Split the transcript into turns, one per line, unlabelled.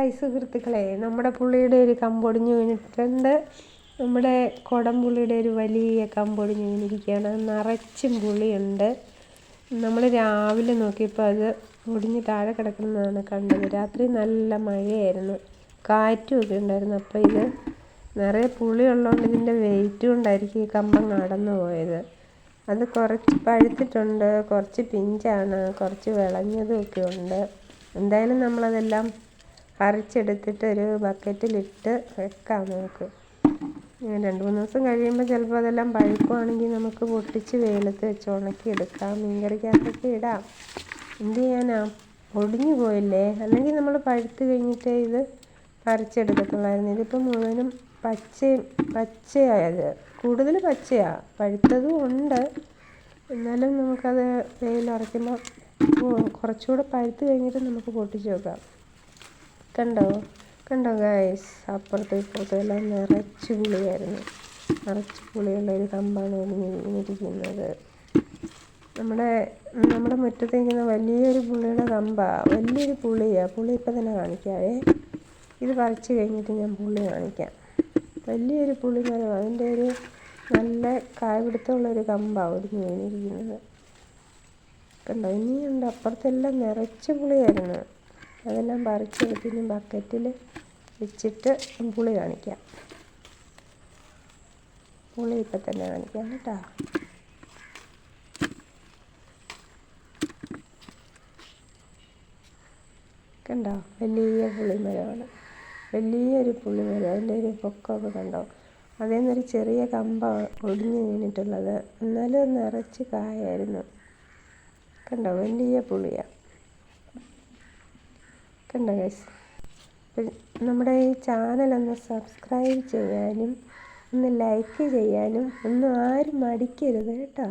Hi സുഹൃത്തുക്കളെ, നമ്മുടെ പുള്ളിയുടെ ഒരു കമ്പൊടിഞ്ഞ് വീണിട്ടുണ്ട്. നമ്മുടെ കുടംപുള്ളിയുടെ ഒരു വലിയ കമ്പൊടിഞ്ഞ് വീണിരിക്കുകയാണ്. നിറച്ചും പുളിയുണ്ട്. നമ്മൾ രാവിലെ നോക്കിയപ്പോൾ അത് ഒടിഞ്ഞ് താഴെ കിടക്കുന്നതാണ് കണ്ടത്. രാത്രി നല്ല മഴയായിരുന്നു, കാറ്റും ഒക്കെ ഉണ്ടായിരുന്നു. അപ്പോൾ ഇത് നിറയെ പുളി ഉള്ളതുകൊണ്ട് ഇതിൻ്റെ വെയിറ്റ് കൊണ്ടായിരിക്കും ഈ കമ്പം കടന്നു പോയത്. അത് കുറച്ച് പഴുത്തിട്ടുണ്ട്, കുറച്ച് പിഞ്ചാണ്, കുറച്ച് വിളഞ്ഞതും ഒക്കെ ഉണ്ട്. എന്തായാലും നമ്മളതെല്ലാം പറിച്ചെടുത്തിട്ട് ഒരു ബക്കറ്റിലിട്ട് വെക്കാം. നമുക്ക് 2-3 ദിവസം കഴിയുമ്പോൾ ചിലപ്പോൾ അതെല്ലാം പഴുക്കുവാണെങ്കിൽ നമുക്ക് പൊട്ടിച്ച് വെയിലത്ത് വെച്ച് ഉണക്കിയെടുക്കാം, മീൻകറിക്കകത്തൊക്കെ ഇടാം. എന്ത് ചെയ്യാനാ, ഒടിഞ്ഞു പോയില്ലേ? അല്ലെങ്കിൽ നമ്മൾ പഴുത്ത് കഴിഞ്ഞിട്ടേ ഇത് പറിച്ചെടുക്കത്തുള്ളായിരുന്നു. ഇതിപ്പോൾ മുഴുവനും പച്ചയായത്, കൂടുതൽ പച്ചയാണ്. പഴുത്തതും ഉണ്ട്, എന്നാലും നമുക്കത് വെയിലുറയ്ക്കുമ്പോൾ കുറച്ചുകൂടെ പഴുത്ത് കഴിഞ്ഞിട്ട് നമുക്ക് പൊട്ടിച്ച് വെക്കാം. കണ്ടോ ഗൈസ്, അപ്പുറത്തും ഇപ്പുറത്തും എല്ലാം നിറച്ച് പുളിയായിരുന്നു. നിറച്ച് പുളിയുള്ളൊരു കമ്പാണ് വീണിരിക്കുന്നത്. നമ്മുടെ മുറ്റത്തിരിക്കുന്ന വലിയൊരു പുളിയുടെ കമ്പാണ്, വലിയൊരു പുളിയാണ്. പുളി ഇപ്പം തന്നെ കാണിക്കാവേ. ഇത് പറിച്ച് കഴിഞ്ഞിട്ട് ഞാൻ പുളി കാണിക്കാം. വലിയൊരു പുളി മരം, അതിൻ്റെ ഒരു നല്ല കായ്പിടുത്തമുള്ളൊരു കമ്പാണ് ഒടിഞ്ഞ് വീണിരിക്കുന്നത്. കണ്ടോ, ഇനിയുണ്ട്. അപ്പുറത്തെല്ലാം നിറച്ച് പുളിയായിരുന്നു. അതെല്ലാം പറിച്ചെടുത്ത് ഇനി ബക്കറ്റിൽ വെച്ചിട്ട് പുളി കാണിക്കാം. പുളി ഇപ്പം തന്നെ കാണിക്കാം കേട്ടോ. കണ്ടോ, വലിയ പുളിമരമാണ്, വലിയൊരു പുളിമരം. അതിൻ്റെ ഒരു പൊക്കമൊക്കെ കണ്ടോ. അതിൽ നിന്നൊരു ചെറിയ കമ്പ ഒടിഞ്ഞ് വീണിട്ടുള്ളത്, എന്നാലും അത് നിറച്ച് കായായിരുന്നു. കണ്ടോ, വലിയ പുളിയാണ്. കണ്ടോ ഗൈസ്, നമ്മുടെ ഈ ചാനലൊന്ന് സബ്സ്ക്രൈബ് ചെയ്യാനും ഒന്ന് ലൈക്ക് ചെയ്യാനും ഒന്നും ആരും മടിക്കരുത് കേട്ടോ.